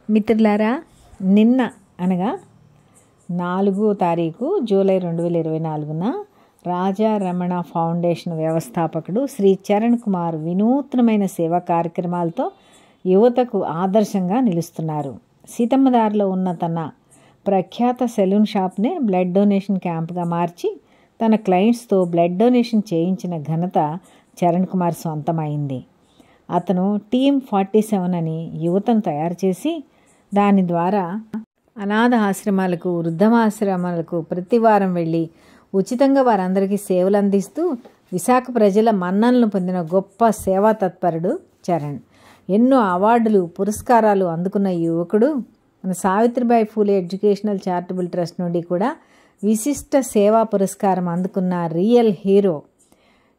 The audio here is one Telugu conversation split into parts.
మిత్రులారా, నిన్న అనగా 4వ తారీఖు జూలై 2024న రాజా రమణ ఫౌండేషన్ వ్యవస్థాపకుడు శ్రీ చరణ్ కుమార్ వినూత్నమైన సేవా కార్యక్రమాలతో యువతకు ఆదర్శంగా నిలుస్తున్నారు. సీతమ్మదారిలో ఉన్న తన ప్రఖ్యాత సెలూన్ షాప్నే బ్లడ్ డొనేషన్ క్యాంప్గా మార్చి తన క్లయింట్స్తో బ్లడ్ డొనేషన్ చేయించిన ఘనత చరణ్ కుమార్ సొంతమైంది. అతను టీమ్ 47 అని యువతను తయారు చేసి దాని ద్వారా అనాథ ఆశ్రమాలకు, వృద్ధాశ్రమాలకు ప్రతి వారం వెళ్ళి ఉచితంగా వారందరికీ సేవలు అందిస్తూ విశాఖ ప్రజల మన్ననలు పొందిన గొప్ప సేవా తత్పరుడు చరణ్. ఎన్నో అవార్డులు, పురస్కారాలు అందుకున్న యువకుడు మన Savitribai Phule educational charitable trust నుండి కూడా విశిష్ట సేవా పురస్కారం అందుకున్న రియల్ హీరో.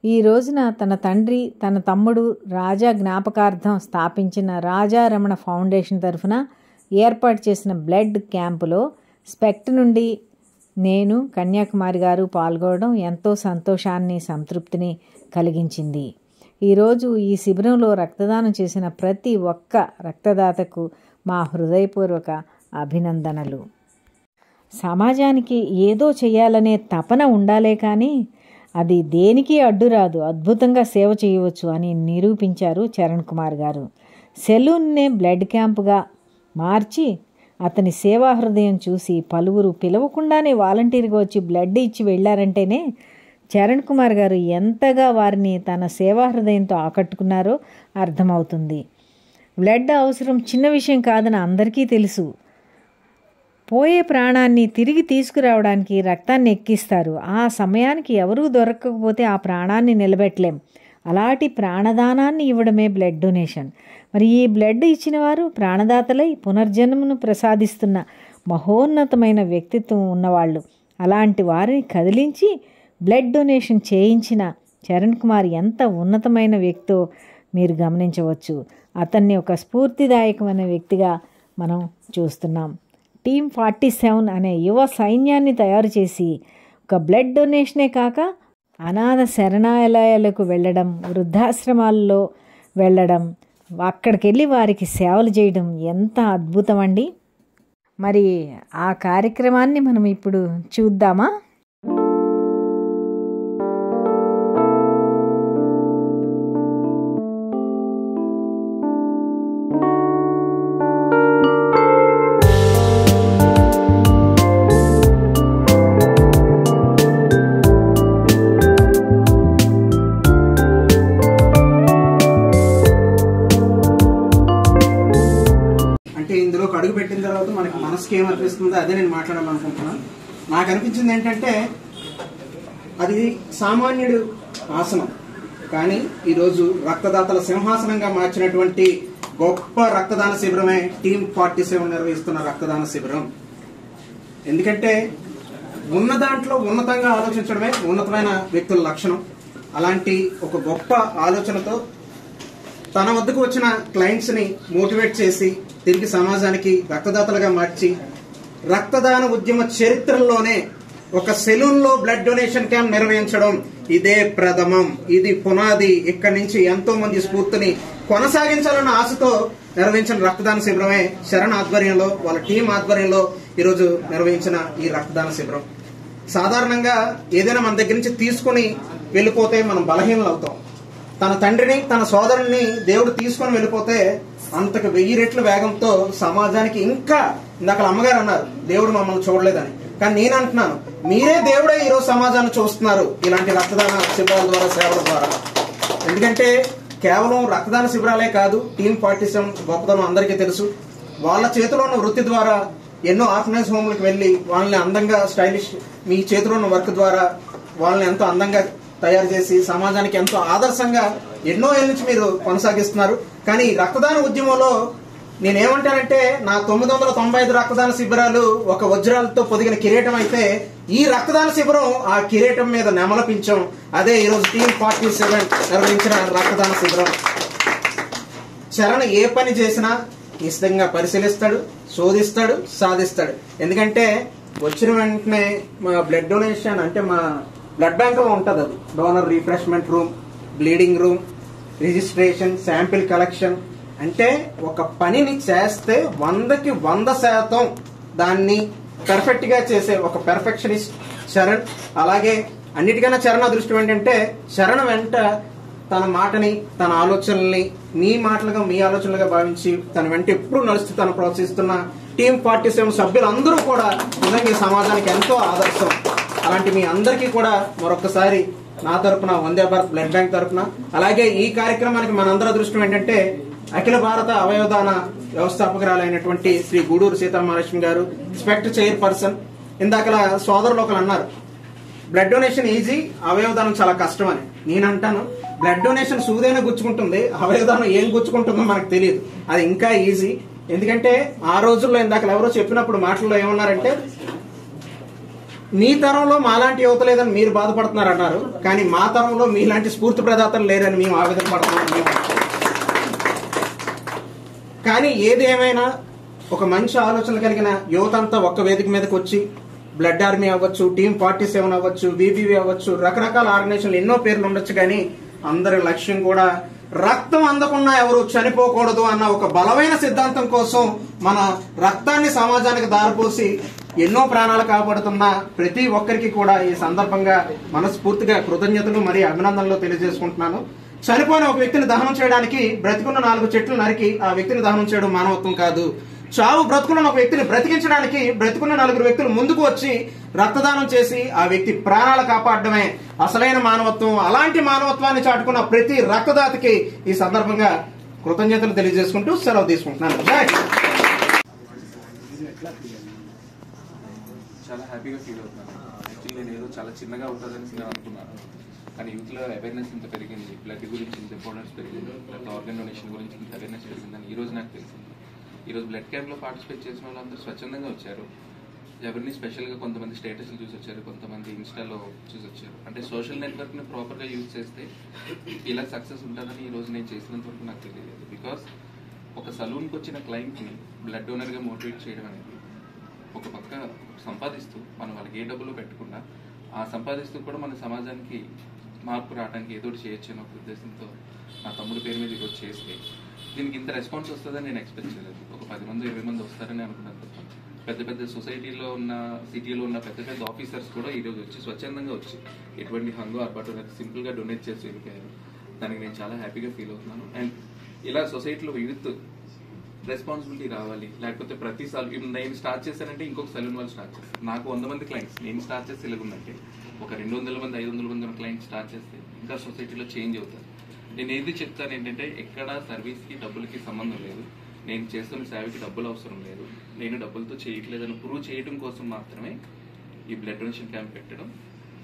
ఈ రోజున తన తండ్రి, తన తమ్ముడు రాజా జ్ఞాపకార్థం స్థాపించిన రాజా రమణ ఫౌండేషన్ తరఫున ఏర్పాటు చేసిన బ్లడ్ క్యాంపులో స్పెక్ట్ నుండి నేను, కన్యాకుమారి గారు పాల్గొనడం ఎంతో సంతోషాన్ని, సంతృప్తిని కలిగించింది. ఈరోజు ఈ శిబిరంలో రక్తదానం చేసిన ప్రతి ఒక్క రక్తదాతకు మా హృదయపూర్వక అభినందనలు. సమాజానికి ఏదో చేయాలనే తపన ఉండాలే కానీ అది దేనికి అడ్డురాదు, అద్భుతంగా సేవ చేయవచ్చు అని నిరూపించారు చరణ్ కుమార్ గారు. సెలూన్నే బ్లడ్ క్యాంపుగా మార్చి అతని సేవా హృదయం చూసి పలువురు పిలవకుండానే వాలంటీర్గా వచ్చి బ్లడ్ ఇచ్చి వెళ్ళారంటేనే చరణ్ కుమార్ గారు ఎంతగా వారిని తన సేవా హృదయంతో ఆకట్టుకున్నారో అర్థమవుతుంది. బ్లడ్ అవసరం చిన్న విషయం కాదని అందరికీ తెలుసు. పోయే ప్రాణాన్ని తిరిగి తీసుకురావడానికి రక్తాన్ని ఎక్కిస్తారు. ఆ సమయానికి ఎవరూ దొరకకపోతే ఆ ప్రాణాన్ని నిలబెట్టలేం. అలాంటి ప్రాణదానాన్ని ఇవ్వడమే బ్లడ్ డొనేషన్. మరి ఈ బ్లడ్ ఇచ్చిన వారు ప్రాణదాతలై పునర్జన్మను ప్రసాదిస్తున్న మహోన్నతమైన వ్యక్తిత్వం ఉన్నవాళ్ళు. అలాంటి వారిని కదిలించి బ్లడ్ డొనేషన్ చేయించిన చరణ్ కుమార్ ఎంత ఉన్నతమైన వ్యక్తో మీరు గమనించవచ్చు. అతన్ని ఒక స్ఫూర్తిదాయకమైన వ్యక్తిగా మనం చూస్తున్నాం. టీమ్ 47 అనే యువ సైన్యాన్ని తయారు చేసి ఒక బ్లడ్ డొనేషనే కాక అనాథ శరణాలయాలకు వెళ్ళడం, వృద్ధాశ్రమాల్లో వెళ్ళడం, అక్కడికి వెళ్ళి వారికి సేవలు చేయడం ఎంత అద్భుతం అండి. మరి ఆ కార్యక్రమాన్ని మనం ఇప్పుడు చూద్దామా? ఇందులోకి అడుగు పెట్టిన తర్వాత మనకి మనసుకి ఏమనిపిస్తుందో అదే నేను మాట్లాడాలనుకుంటున్నాను. నాకు అనిపించింది ఏంటంటే అది సామాన్యుడు ఆసనం, కానీ ఈరోజు రక్తదాతల సింహాసనంగా మార్చినటువంటి గొప్ప రక్తదాన శిబిరమే టీమ్ 47 నిర్వహిస్తున్న రక్తదాన శిబిరం. ఎందుకంటే ఉన్న దాంట్లో ఉన్నతంగా ఆలోచించడమే ఉన్నతమైన వ్యక్తుల లక్షణం. అలాంటి ఒక గొప్ప ఆలోచనతో తన వద్దకు వచ్చిన క్లయింట్స్ ని మోటివేట్ చేసి తిరిగి సమాజానికి రక్తదాతలుగా మార్చి రక్తదాన ఉద్యమ చరిత్రలోనే ఒక సెలూన్ లో బ్లడ్ డొనేషన్ క్యాంప్ నిర్వహించడం ఇదే ప్రథమం. ఇది పునాది. ఇక్కడి నుంచి ఎంతో మంది స్ఫూర్తిని కొనసాగించాలన్న ఆశతో నిర్వహించిన రక్తదాన శిబిరమే శరణ్ ఆధ్వర్యంలో, వాళ్ళ టీం ఆధ్వర్యంలో ఈరోజు నిర్వహించిన ఈ రక్తదాన శిబిరం. సాధారణంగా ఏదైనా మన దగ్గర నుంచి తీసుకుని వెళ్ళిపోతే మనం బలహీనలు అవుతాం. తన తండ్రిని, తన సోదరుని దేవుడు తీసుకొని వెళ్ళిపోతే అంతకు 1000 రెట్ల వేగంతో సమాజానికి ఇంకా, ఇందాక అమ్మగారు అన్నారు దేవుడు మమ్మల్ని చూడలేదని, కానీ నేను అంటున్నాను మీరే దేవుడే ఈరోజు సమాజాన్ని చూస్తున్నారు ఇలాంటి రక్తదాన శిబిరాల ద్వారా, సేవల ద్వారా. ఎందుకంటే కేవలం రక్తదాన శిబిరాలే కాదు, టీమ్ 47 గొప్పదనం అందరికీ తెలుసు. వాళ్ళ చేతిలో ఉన్న వృత్తి ద్వారా ఎన్నో ఆర్ఫనైజ్ హోమ్లకు వెళ్లి వాళ్ళని అందంగా, స్టైలిష్, మీ చేతిలో ఉన్న వర్క్ ద్వారా వాళ్ళని ఎంతో అందంగా తయారు చేసి సమాజానికి ఎంతో ఆదర్శంగా ఎన్నో ఏళ్ళ నుంచి మీరు కొనసాగిస్తున్నారు. కానీ రక్తదాన ఉద్యమంలో నేనేమంటానంటే నా 995 రక్తదాన శిబిరాలు ఒక వజ్రాలతో పొదిగిన కిరీటం అయితే ఈ రక్తదాన శిబిరం ఆ కిరీటం మీద నెమలపించం. అదే ఈరోజు టీమ్ 47 నిర్వహించిన రక్తదాన శిబిరం. చరణ్ ఏ పని చేసినా నిశ్చితంగా పరిశీలిస్తాడు, శోధిస్తాడు, సాధిస్తాడు. ఎందుకంటే వచ్చిన వెంటనే మా బ్లడ్ డొనేషన్ అంటే మా బ్లడ్ బ్యాంక్ లో ఉంటుంది. అది donor refreshment room, bleeding room, registration, sample collection అంటే ఒక పనిని చేస్తే 100కి 100% దాన్ని పర్ఫెక్ట్ గా చేసే ఒక పెర్ఫెక్షనిస్ట్ చరణ్. అలాగే అన్నిటికన్నా చరణ్ అదృష్టం ఏంటంటే చరణ్ వెంట తన మాటని, తన ఆలోచనల్ని మీ మాటలుగా, మీ ఆలోచనలుగా భావించి తన వెంట ఎప్పుడు నడుస్తూ తను ప్రోత్సహిస్తున్న టీమ్ 47 సభ్యులందరూ కూడా నిజంగా సమాజానికి ఎంతో ఆదర్శం. అలాంటి మీ అందరికీ కూడా మరొకసారి నా తరపున, వందే భారత్ బ్లడ్ బ్యాంక్ తరపున, అలాగే ఈ కార్యక్రమానికి మనందరి అదృష్టం ఏంటంటే అఖిల భారత అవయవదాన వ్యవస్థాపకురాలైనటువంటి శ్రీ గూడూరు సీతామహాలక్ష్మి గారు, స్పెక్ట్ చైర్పర్సన్. ఇందాక సోదరులు ఒకరు అన్నారు బ్లడ్ డొనేషన్ ఈజీ, అవయవదానం చాలా కష్టం అని. నేను అంటాను బ్లడ్ డొనేషన్ సూదైనా గుచ్చుకుంటుంది, అవయవదానం ఏం గుచ్చుకుంటుందో మనకు తెలియదు. అది ఇంకా ఈజీ. ఎందుకంటే ఆ రోజుల్లో ఇందాక ఎవరో చెప్పినప్పుడు మాటల్లో ఏమన్నారంటే మీ తరంలో మాలాంటి యువత లేదని మీరు బాధపడుతున్నారు అన్నారు, కానీ మా తరంలో మీలాంటి స్ఫూర్తి ప్రదాతలు లేరని మేము ఆవేదన పడుతున్నాం. కానీ ఏది ఏమైనా ఒక మంచి ఆలోచన కలిగిన యువత అంతా ఒక్క వేదిక మీదకి వచ్చి బ్లడ్ ఆర్మీ అవ్వచ్చు, టీమ్ 47 అవ్వచ్చు, బీబీవీ అవ్వచ్చు, రకరకాల ఆర్గనైజేషన్లు ఎన్నో పేర్లు ఉండొచ్చు, కానీ అందరి లక్ష్యం కూడా రక్తం అందకుండా ఎవరు చనిపోకూడదు అన్న ఒక బలమైన సిద్ధాంతం కోసం మన రక్తాన్ని సమాజానికి దారిపోసి ఎన్నో ప్రాణాలు కాపాడుతున్న ప్రతి ఒక్కరికి కూడా ఈ సందర్భంగా మనస్ఫూర్తిగా కృతజ్ఞతలు మరియు అభినందనలు తెలియజేసుకుంటున్నాను. చనిపోయిన ఒక వ్యక్తిని దహనం చేయడానికి బ్రతికున్న 4 చెట్లు నరికి ఆ వ్యక్తిని దహనం చేయడం మానవత్వం కాదు. చావు బ్రతుకున్న ఒక వ్యక్తిని బ్రతికించడానికి బ్రతికున్న 4 వ్యక్తులు ముందుకు వచ్చి రక్తదానం చేసి ఆ వ్యక్తి ప్రాణాలు కాపాడడమే అసలైన మానవత్వం. అలాంటి మానవత్వాన్ని చాటుకున్న ప్రతి రక్తదాతకి ఈ సందర్భంగా కృతజ్ఞతలు తెలియజేసుకుంటూ సెలవు తీసుకుంటున్నాను. చాలా హ్యాపీగా ఫీల్ అవుతున్నాను. యాక్చువల్లీ నేను ఏదో చాలా చిన్నగా ఉంటుందని నేను అనుకున్నాను, కానీ యూత్లో అవేర్నెస్ ఇంత పెరిగింది, బ్లడ్ గురించి ఇంత ఇంపార్టెన్స్ పెరిగింది, బ్లడ్ ఆర్గన్ డొనేషన్ గురించి ఇంత అవేర్నెస్ పెరిగిందని ఈరోజు నాకు తెలిసింది. ఈరోజు బ్లడ్ క్యాంప్లో పార్టిసిపేట్ చేసిన వాళ్ళందరూ స్వచ్ఛందంగా వచ్చారు. ఎవరిని స్పెషల్గా కొంతమంది స్టేటస్లు చూసి వచ్చారు, కొంతమంది ఇన్స్టాలో చూసి వచ్చారు. అంటే సోషల్ నెట్వర్క్ని ప్రాపర్గా యూజ్ చేస్తే ఇలా సక్సెస్ ఉంటుందని ఈరోజు నేను చేసినంత వరకు నాకు తెలియలేదు. బికాస్ ఒక సలూన్కి వచ్చిన క్లయింట్ని బ్లడ్ డోనర్గా మోటివేట్ చేయడం అనేది ఒక పక్క సంపాదిస్తూ మనం వాళ్ళకి ఏ డబ్బులు పెట్టకుండా ఆ సంపాదిస్తూ కూడా మన సమాజానికి మార్పు రావడానికి ఏదో చేయొచ్చు అనే ఒక ఉద్దేశంతో నా తమ్ముడి పేరు మీద ఈరోజు చేస్తే దీనికి ఇంత రెస్పాన్స్ వస్తుందని నేను ఎక్స్పెక్ట్ చేయలేదు. ఒక 10 మంది 20 మంది వస్తారని అనుకున్నాను తప్ప పెద్ద పెద్ద సొసైటీలో ఉన్న, సిటీలో ఉన్న పెద్ద పెద్ద ఆఫీసర్స్ కూడా ఈరోజు వచ్చి స్వచ్ఛందంగా వచ్చి ఎటువంటి హంగు ఆర్బాటు సింపుల్గా డొనేట్ చేసి వెళ్ళిపోయారు. దానికి నేను చాలా హ్యాపీగా ఫీల్ అవుతున్నాను. అండ్ ఇలా సొసైటీలో యూత్ రెస్పాన్సిబిలిటీ రావాలి. లేకపోతే ప్రతి సలూన్ నేను స్టార్ట్ చేశానంటే ఇంకొక సలూన్ వాళ్ళు స్టార్ట్ చేస్తారు. నాకు 100 మంది క్లయింట్స్, నేను స్టార్ట్ చేస్తే ఇలాగుందంటే ఒక 200 మంది 500 మంది ఉన్న క్లయింట్స్ స్టార్ట్ చేస్తే ఇంకా సొసైటీలో చేంజ్ అవుతారు. నేను ఏది చెప్తాను ఏంటంటే ఎక్కడ సర్వీస్కి డబ్బులకి సంబంధం లేదు, నేను చేస్తున్న సేవకి డబ్బులు అవసరం లేదు, నేను డబ్బులతో చేయట్లేదని ప్రూవ్ చేయడం కోసం మాత్రమే ఈ బ్లడ్ డొనేషన్ క్యాంప్ పెట్టడం.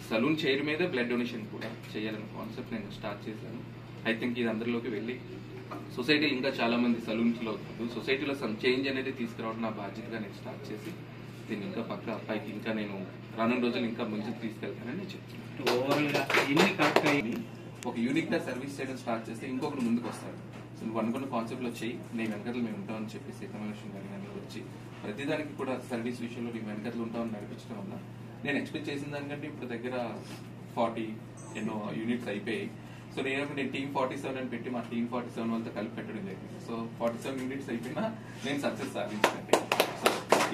సలూన్ చైర్ మీదే బ్లడ్ డొనేషన్ కూడా చేయాలన్న కాన్సెప్ట్ నేను స్టార్ట్ చేశాను. ఐ థింక్ ఇది అందరిలోకి వెళ్ళి సొసైటీలో ఇంకా చాలా మంది సలూన్స్లో సొసైటీలో సమ్ చేంజ్ అనేది తీసుకురావడం నా బాధ్యతగా నేను స్టార్ట్ చేసి దీన్ని ఇంకా పక్క పైకి ఇంకా నేను రానున్న రోజులు ఇంకా ముందుకు తీసుకెళ్తానని నేను చెప్తున్నాను. ఓవరాల్గా ఎన్ని కరెక్ట్ అయ్యి ఒక యూనిక్ గా సర్వీస్ చేయడం స్టార్ట్ చేస్తే ఇంకొకరు ముందుకు వస్తారు. సో నువ్వు అనుకున్న కాన్సెప్ట్ లో చేయి, నేను వెనకలు మేము ఉంటామని చెప్పి సీతామహాలక్ష్మి గారి కానీ వచ్చి ప్రతిదానికి కూడా సర్వీస్ విషయంలో నేను వెనకలు ఉంటామని నడిపించడం వల్ల నేను ఎక్స్పెక్ట్ చేసిన దానికంటే ఇప్పుడు దగ్గర 40 ఎన్నో యూనిట్స్ అయిపోయాయి. సో నేను టీమ్ 47 అని పెట్టి మా టీమ్ 47 వాళ్ళతో కలిపి పెట్టడం జరిగింది. సో 47 యూనిట్స్ అయిపోయినా నేను సక్సెస్ సాధించినట్టే. సో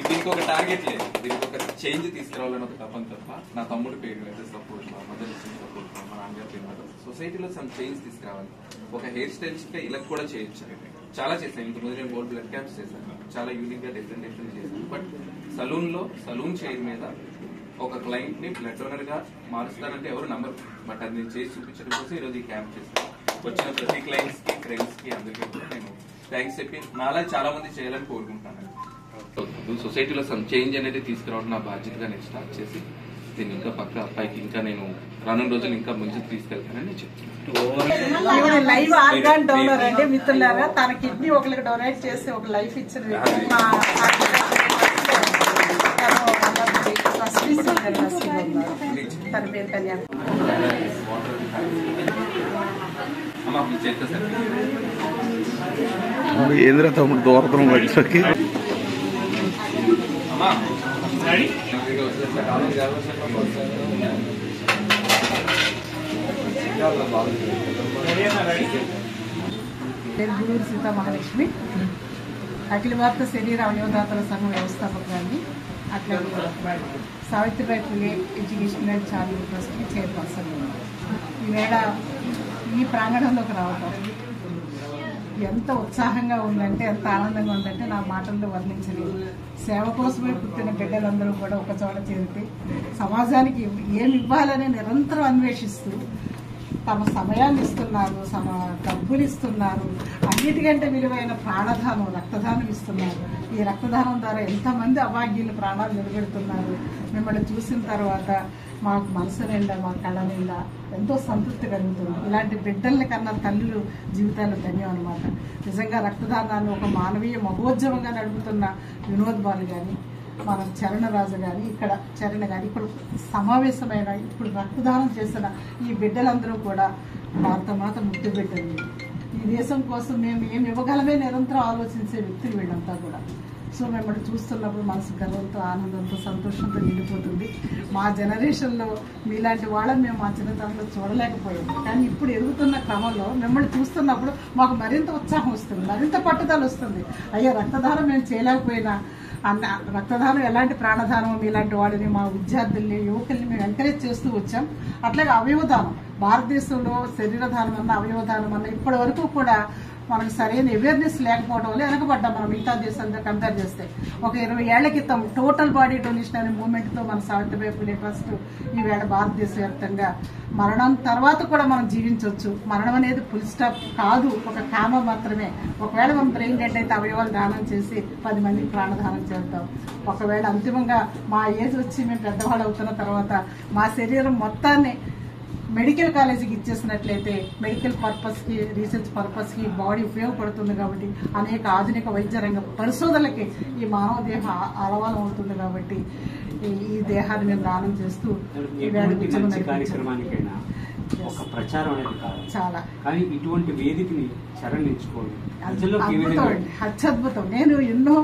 దీనికి ఒక టార్గెట్ లేదు, దీనికి ఒక చేంజ్ తీసుకురావాలని ఒక తప్పని తప్ప నా తమ్ముడి పేరు మీద సపోర్ట్, మా మదర్ ఇచ్చిన సపోర్ట్, మా నాన్నగారి పేరు మీద సొసైటీలో సమ్ చేంజ్ తీసుకురావాలి. ఒక హెయిర్ స్టైల్స్ ఇలా కూడా చేయొచ్చు. చాలా చేశాను, ఇంతకుముందు నేను గోల్డ్ బ్లడ్ క్యాంప్స్ చేశాను, చాలా యూనిక్ గా డిఫరెంట్ చేశాను. బట్ సలూన్ చైర్ మీద ఒక క్లయింట్ ని బ్లడ్ డోనర్ గా మారుస్తానంటే ఎవరు నమ్మరు. బట్ అది నేను చేసి చూపించడం కోసం ఈరోజు ఈ క్యాంప్ చేశాను. వచ్చిన ప్రతి క్లయింట్స్ కి, ఫ్రెండ్స్ కి అందరికీ కూడా నేను థ్యాంక్స్ చెప్పి నాలా చాలా మంది చేయాలని కోరుకుంటున్నాను. సొసైటీలో సమ్ చేంజ్ అనేది తీసుకురావడం నా బాధ్యతగా నేను స్టార్ట్ చేసి దీన్ని ఇంకా పక్క పైకి ఇంకా నేను రానున్న రోజులు ఇంకా ముందుకు తీసుకెళ్తానని నేను చెప్తున్నాను. లైవ్ ఆర్గాన్ డోనర్ అంటే మిత్రులారా, తన కిడ్నీ ఒకరికి డొనేట్ చేసి ఒక లైఫ్ ఇచ్చిన తన పేరు కళ్యాణ్. ఏంద్ర తమ్ముడు దూరతం వచ్చి పేరు గూడూరు సీతా మహాలక్ష్మి, అఖిల భారత శరీర అవయవదాతల సంఘం వ్యవస్థాపకురాన్ని, అట్లాగే Savitribai Phule education and charitable ట్రస్ట్కి chairperson. ఈవేళ ఈ ప్రాంగణంలోకి రావటం ఎంత ఉత్సాహంగా ఉందంటే, ఎంత ఆనందంగా ఉందంటే నా మాటల్లో వర్ణించలేదు. సేవ కోసమే పుట్టిన బిడ్డలందరూ కూడా ఒక చోట చేరితే సమాజానికి ఏమి ఇవ్వాలని నిరంతరం అన్వేషిస్తూ తమ సమయాన్ని ఇస్తున్నారు, డబ్బులు ఇస్తున్నారు, అన్నిటికంటే విలువైన ప్రాణదానం, రక్తదానం ఇస్తున్నారు. ఈ రక్తదానం ద్వారా ఎంతమంది అభాగ్యులు ప్రాణాలు నిలబెడుతున్నారు. మిమ్మల్ని చూసిన తర్వాత మాకు మనసు నిండా, మా కళ్ళ నిండా ఎంతో సంతృప్తి కలుగుతుంది. ఇలాంటి బిడ్డల కన్నా తల్లులు జీవితాలు ధన్యం అనమాట. నిజంగా రక్తదానాన్ని ఒక మానవీయ మహోద్యమంగా నడుపుతున్న వినోద్ బాలు కానీ, మన చరణరాజు కానీ, ఇక్కడ చరణ కానీ, ఇప్పుడు సమావేశమైన ఇప్పుడు రక్తదానం చేసిన ఈ బిడ్డలందరూ కూడా భారతమాత ముద్దు బిడ్డలు. ఈ దేశం కోసం మేము ఏమి ఇవ్వగలమే నిరంతరం ఆలోచించే వ్యక్తులు వీళ్ళంతా కూడా. సో మిమ్మల్ని చూస్తున్నప్పుడు మనసు గర్వంతో, ఆనందంతో, సంతోషంతో నిండిపోతుంది. మా జనరేషన్లో మీలాంటి వాళ్ళని మేము మా చిన్నతనంలో చూడలేకపోయాము. కానీ ఇప్పుడు ఎదుగుతున్న క్రమంలో మిమ్మల్ని చూస్తున్నప్పుడు మాకు మరింత ఉత్సాహం వస్తుంది, మరింత పట్టుదల వస్తుంది. అయ్యో రక్తదానం మేము చేయలేకపోయినా రక్తదానం ఎలాంటి ప్రాణదానం, మీలాంటి వాళ్ళని, మా విద్యార్థుల్ని, యువకుల్ని మేము ఎంకరేజ్ చేస్తూ వచ్చాం. అట్లాగే అవయవదానం, భారతదేశంలో శరీరదానం అన్న, అవయవదానం అన్న ఇప్పటి వరకు కూడా మనకు సరైన అవేర్నెస్ లేకపోవడం వల్ల వెనకబడ్డాం మనం మిగతా దేశాలతో కంపేర్ చేస్తే. ఒక 20 ఏళ్ల క్రితం టోటల్ బాడీ డొనేషన్ అనే మూవ్మెంట్తో మన సావిత్రిబాయి పులే ట్రస్ట్ ఈవేళ భారతదేశ వ్యాప్తంగా మరణం తర్వాత కూడా మనం జీవించవచ్చు. మరణం అనేది ఫుల్ స్టాప్ కాదు, ఒక కామ మాత్రమే. ఒకవేళ మనం బ్రెయిన్ డెడ్ అయితే అవయవాలు దానం చేసి 10 మందికి ప్రాణదానం చేద్దాం. ఒకవేళ అంతిమంగా మా ఏజ్ వచ్చి మేము పెద్దవాళ్ళు అవుతున్న తర్వాత మా శరీరం మొత్తాన్ని మెడికల్ కాలేజీకి ఇచ్చేసినట్లయితే మెడికల్ పర్పస్కి, రీసెర్చ్ పర్పస్కి బాడీ ఉపయోగపడుతుంది. కాబట్టి అనేక ఆధునిక వైద్య రంగ పరిశోధనలకి ఈ మానవ దేహం అలవాలం అవుతుంది. కాబట్టి ఈ దేహాన్ని మేము దానం చేస్తూ కార్యక్రమానికైనా ఒక ప్రచారం అనేది కాదు చాలా, కానీ ఇటువంటి వేదికని చరణ్ ఎంచుకోండి అత్యద్భుతం. నేను ఎన్నో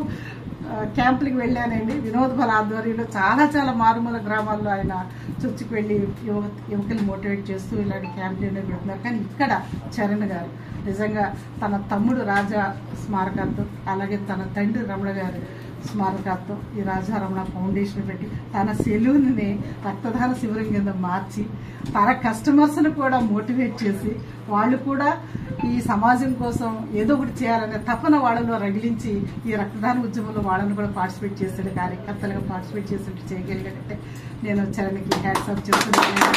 క్యాంపులకు వెళ్ళానండి. వినోద్ బాల ఆధ్వర్యంలో చాలా చాలా మారుమూల గ్రామాల్లో ఆయన చర్చికి వెళ్ళి యువకులు మోటివేట్ చేస్తూ ఇలాంటి క్యాంపులు పెడుతున్నారు. కానీ ఇక్కడ చరణ్ గారు నిజంగా తన తమ్ముడు రాజా స్మారకార్థం, అలాగే తన తండ్రి రమణ గారి స్మారకార్థం ఈ రాజారమణ ఫౌండేషన్ పెట్టి తన సెలూన్ని రక్తదాన శిబిరం కింద మార్చి తన కస్టమర్స్ని కూడా మోటివేట్ చేసి వాళ్ళు కూడా ఈ సమాజం కోసం ఏదో ఒకటి చేయాలనే తపన వాళ్ళలో రగిలించి ఈ రక్తదాన ఉద్యమంలో వాళ్ళని కూడా పార్టిసిపేట్ చేసాడు, కార్యకర్తలుగా పార్టిసిపేట్ చేసినట్టు చేయగలిగాడంటే నేను చరణ్కి హ్యాట్స్ ఆఫ్ చేస్తున్నాను.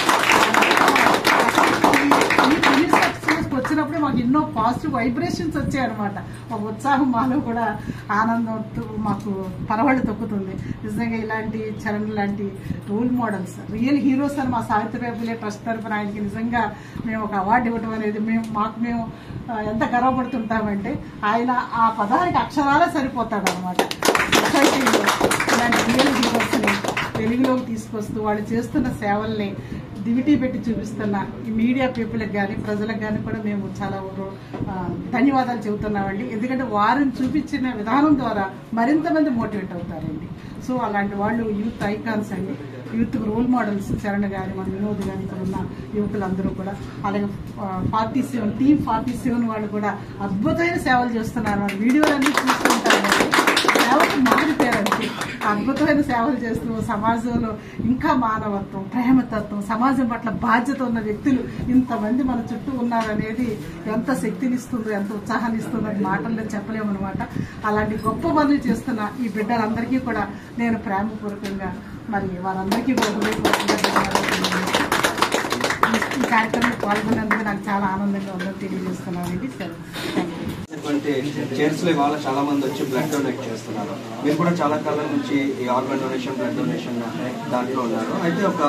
వచ్చినప్పుడు మాకు ఎన్నో పాజిటివ్ వైబ్రేషన్స్ వచ్చాయన్నమాట. ఒక ఉత్సాహం మాలో కూడా ఆనందంతో మాకు పరవళ్ళు తొక్కుతుంది. నిజంగా ఇలాంటి చరణ్ లాంటి రోల్ మోడల్స్, రియల్ హీరోస్ అని మా సావిత్రిబాయి పులే ట్రస్ట్ తరఫున ఆయనకి నిజంగా మేము ఒక అవార్డు ఇవ్వడం అనేది మేము ఎంత గర్వపడుతుంటామంటే ఆయన ఆ పదానికి అక్షరాలే సరిపోతాడు అనమాట. సొసైటీలో ఇలాంటి రియల్ హీరోస్ని వెలుగులోకి తీసుకొస్తూ వాళ్ళు చేస్తున్న సేవల్ని దివిటీ పెట్టి చూపిస్తున్న ఈ మీడియా పీపుల్కి కానీ ప్రజలకు కానీ కూడా మేము చాలా ధన్యవాదాలు చెబుతున్నామండి. ఎందుకంటే వారిని చూపించిన విధానం ద్వారా మరింత మంది మోటివేట్ అవుతారండి. సో అలాంటి వాళ్ళు యూత్ ఐకాన్స్ అండి, యూత్ రోల్ మోడల్స్. చరణ్ కానీ, మన వినోద్ కానీ, ఇక్కడ ఉన్న యువకులందరూ కూడా. అలాగే 47 టీమ్ 47 వాళ్ళు కూడా అద్భుతమైన సేవలు చేస్తున్నారు. మన వీడియోలన్నీ చూస్తుంటారు. సేవకు మారిపోయారంటే అద్భుతమైన సేవలు చేస్తూ సమాజంలో ఇంకా మానవత్వం, ప్రేమతత్వం, సమాజం పట్ల బాధ్యత ఉన్న వ్యక్తులు ఇంతమంది మన చుట్టూ ఉన్నారనేది ఎంత శక్తిని ఇస్తుందో, ఎంత ఉత్సాహాన్ని ఇస్తుందో అది మాటల్లో చెప్పలేము అనమాట. అలాంటి గొప్ప పనులు చేస్తున్న ఈ బిడ్డలందరికీ కూడా నేను ప్రేమపూర్వకంగా మరి వారందరికీ ఈ కార్యక్రమంలో పాల్గొన్నందుకు నాకు చాలా ఆనందంగా ఉందని తెలియజేస్తున్నానండి. చైర్స్ లో ఇవాళ చాలా మంది వచ్చి బ్లడ్ డొనేట్ చేస్తున్నారు. మీరు కూడా చాలా కాలం నుంచి ఈ ఆర్గన్ డొనేషన్, బ్లడ్ డొనేషన్ దాంట్లో ఉన్నారు. అయితే ఒక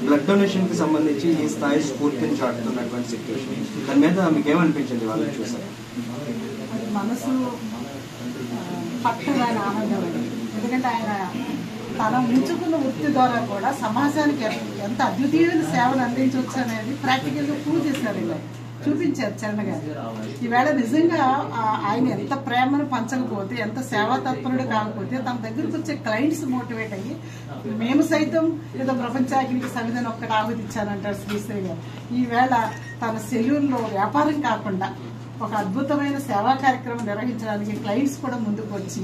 బ్లడ్ డొనేషన్ కి సంబంధించి ఈ స్థాయి స్ఫూర్తిని చాటుతున్నటువంటి సిచ్యువేషన్, దాని మీద మీకు ఏమనిపించింది వాళ్ళని చూసారు? మనసు పట్టదాని ఆనందం అండి. ఎందుకంటే ఆయన తన ఉంచుకున్న వృత్తి ద్వారా కూడా సమాజానికి ఎంత అద్వితీయమైన సేవలు అందించవచ్చు అనేది ప్రాక్టికల్గా ప్రూవ్ చేశారు, ఇలా చూపించారు చరణ్ గారు. ఈవేళ నిజంగా ఆయన ఎంత ప్రేమను పంచకపోతే, ఎంత సేవా తత్పరుడు కాకపోతే తన దగ్గరకు వచ్చే క్లయింట్స్ మోటివేట్ అయ్యి మేము సైతం ఏదో ప్రపంచానికి సమిధని ఒక్కటి ఆహుతిచ్చానంటారు శ్రీశ్రీ గారు. ఈవేళ తన సెల్యూన్లో వ్యాపారం కాకుండా ఒక అద్భుతమైన సేవా కార్యక్రమం నిర్వహించడానికి క్లయింట్స్ కూడా ముందుకు వచ్చి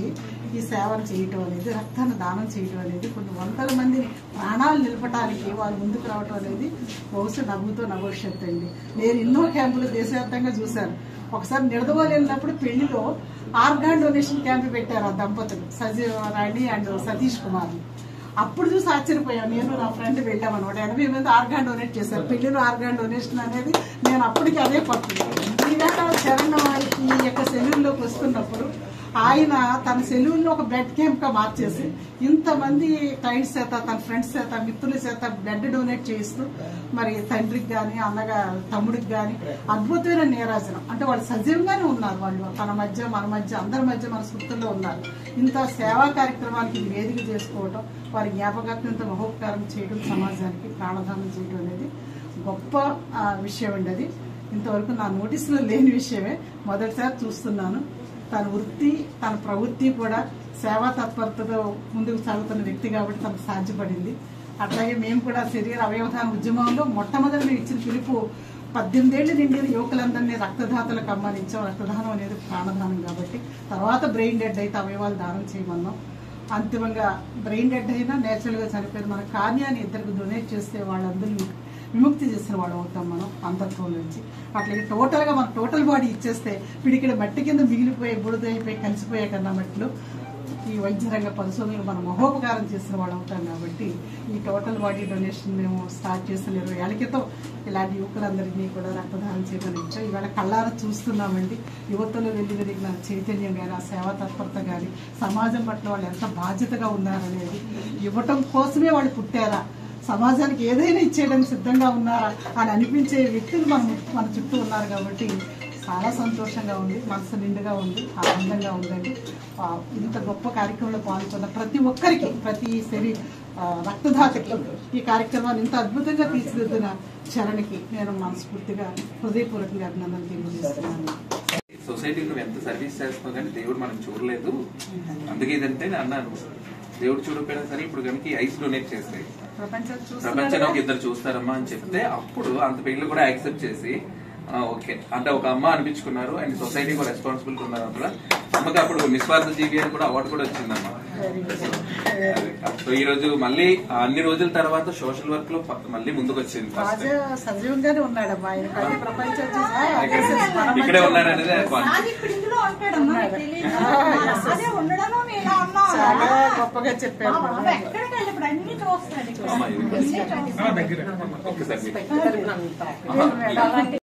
ఈ సేవను చేయటం అనేది, రక్తాన్ని దానం చేయటం అనేది, కొన్ని వందల మంది ప్రాణాలు నిలపడానికి వాళ్ళు ముందుకు రావటం అనేది బహుశా నవ్వుతో నభవిష్యత్తు అండి. నేను ఎన్నో క్యాంపులు దేశవ్యాప్తంగా చూశాను. ఒకసారి నిడదవోలు వెళ్ళినప్పుడు పెళ్లిలో ఆర్గాన్ డొనేషన్ క్యాంప్ పెట్టారు ఆ దంపతులు, సజీవ రాణి అండ్ సతీష్ కుమార్. అప్పుడు చూసి ఆశ్చర్యపోయాను. నేను నా ఫ్రెండ్ వెళ్ళామన్నమాట. 80 మంది ఆర్గాన్ డొనేట్ చేశారు. పెళ్లిలో ఆర్గాన్ డొనేషన్ అనేది నేను అప్పటికి అదే పడుతుంది. ఈవేళ చరణ్ ఈ యొక్క సెలవుల్లోకి వస్తున్నప్పుడు ఆయన తన సెలవుల్లో ఒక బ్లడ్ క్యాంప్ గా మార్చేసి ఇంతమంది క్లయింట్స్ చేత, తన ఫ్రెండ్స్ చేత, మిత్రుల చేత బ్లడ్ డొనేట్ చేస్తూ మరి తండ్రికి కానీ అన్నగా తమ్ముడికి కానీ అద్భుతమైన నీరాజనం. అంటే వాళ్ళు సజీవంగానే ఉన్నారు. వాళ్ళు తన మధ్య మన మధ్య అందరి మధ్య మన స్మృతుల్లో ఉన్నారు. ఇంత సేవా కార్యక్రమానికి వేదిక చేసుకోవటం, వారి జ్ఞాపకాత్మక మహోపకారం చేయడం, సమాజానికి ప్రాణదానం చేయడం అనేది గొప్ప విషయం అండి. అది ఇంతవరకు నా నోటీసులో లేని విషయమే, మొదటిసారి చూస్తున్నాను. తన వృత్తి, తన ప్రవృత్తి కూడా సేవా తత్పరతతో ముందుకు సాగుతున్న వ్యక్తి కాబట్టి తనకు సాధ్యపడింది. అట్లాగే మేము కూడా శరీర అవయవదాన ఉద్యమంలో మొట్టమొదటి మేము ఇచ్చిన పిలుపు 18 ఏళ్లు నిండిన యువకులందరినీ రక్తదాతలకు అమ్మానిచ్చాం. రక్తదానం అనేది ప్రాణదానం కాబట్టి. తర్వాత బ్రెయిన్ డెడ్ అయితే అవయవాలు దానం చేయమన్నాం. అంతిమంగా బ్రెయిన్ డెడ్ అయినా నేచురల్ గా చనిపోయింది. మన కార్యాన్ని ఇద్దరికి డొనేట్ చేస్తే వాళ్ళందరినీ విముక్తి చేసిన వాళ్ళు అవుతాం మనం అంతత్వం నుంచి. అట్లాగే టోటల్ గా మనం టోటల్ బాడీ ఇచ్చేస్తే పిడికిడ మట్టి కింద మిగిలిపోయి బురదైపోయి కలిసిపోయే కన్నా మట్టిలో ఈ వైద్య రంగ పరిశోధనలు మనం మహోపకారం చేసిన వాళ్ళు అవుతాం. కాబట్టి ఈ టోటల్ బాడీ డొనేషన్ మేము స్టార్ట్ చేసిన 20 ఏళ్ల క్రితం ఇలాంటి యువకులందరినీ కూడా రక్తదానం చేయమని ఇచ్చాం. ఇవాళ కళ్ళారా చూస్తున్నామండి. యువతలో వెలిగిన చైతన్యం కానీ, ఆ సేవా తత్పరత కానీ, సమాజం పట్ల వాళ్ళు ఎంత బాధ్యతగా ఉన్నారనేది, ఇవ్వటం కోసమే వాళ్ళు పుట్టారా, సమాజానికి ఏదైనా ఇచ్చేయడానికి సిద్ధంగా ఉన్నారా అని అనిపించే వ్యక్తులు మన చుట్టూ ఉన్నారు. కాబట్టి చాలా సంతోషంగా ఉంది, మనసు నిండుగా ఉంది, ఆనందంగా ఉందండి. ఇంత గొప్ప కార్యక్రమంలో పాల్గొన్న ప్రతి ఒక్కరికి, ప్రతి రక్తదాతకి ఈ కార్యక్రమాన్ని ఇంత అద్భుతంగా తీర్చిదిద్దిన చరణ్కి నేను మనస్ఫూర్తిగా హృదయపూర్వకంగా అభినందనలు తెలియజేస్తున్నాను. సొసైటీకి నువ్వు ఎంత సర్వీస్ చేస్తున్నావు కానీ దేవుడు మనం చూడలేదు, అందుకే ఇదంటే నేను అన్నాను. దేవుడు చూడకపోయినా సరే ఇప్పుడు కనుక ఐస్ డొనేట్ చేస్తే ప్రపంచంలో ఒక ఇద్దరు చూస్తారమ్మా అని చెప్తే అప్పుడు అంత పెళ్లి కూడా యాక్సెప్ట్ చేసి ఓకే అంటే ఒక అమ్మ అనిపించుకున్నారు. అండ్ సొసైటీ కూడా రెస్పాన్సిబిలిటీ ఉన్నారు. అందులో అమ్మకి అప్పుడు నిస్వార్థ జీవి అని కూడా అవార్డు కూడా వచ్చిందమ్మా. సో ఈ రోజు మళ్ళీ అన్ని రోజుల తర్వాత సోషల్ వర్క్ లో మళ్ళీ ముందుకు వచ్చింది. సజీవంగానే ఉన్నాడమ్మా. ఇక్కడే ఉన్నాడనేది చాలా గొప్పగా చెప్పారు. ఒక్కసారి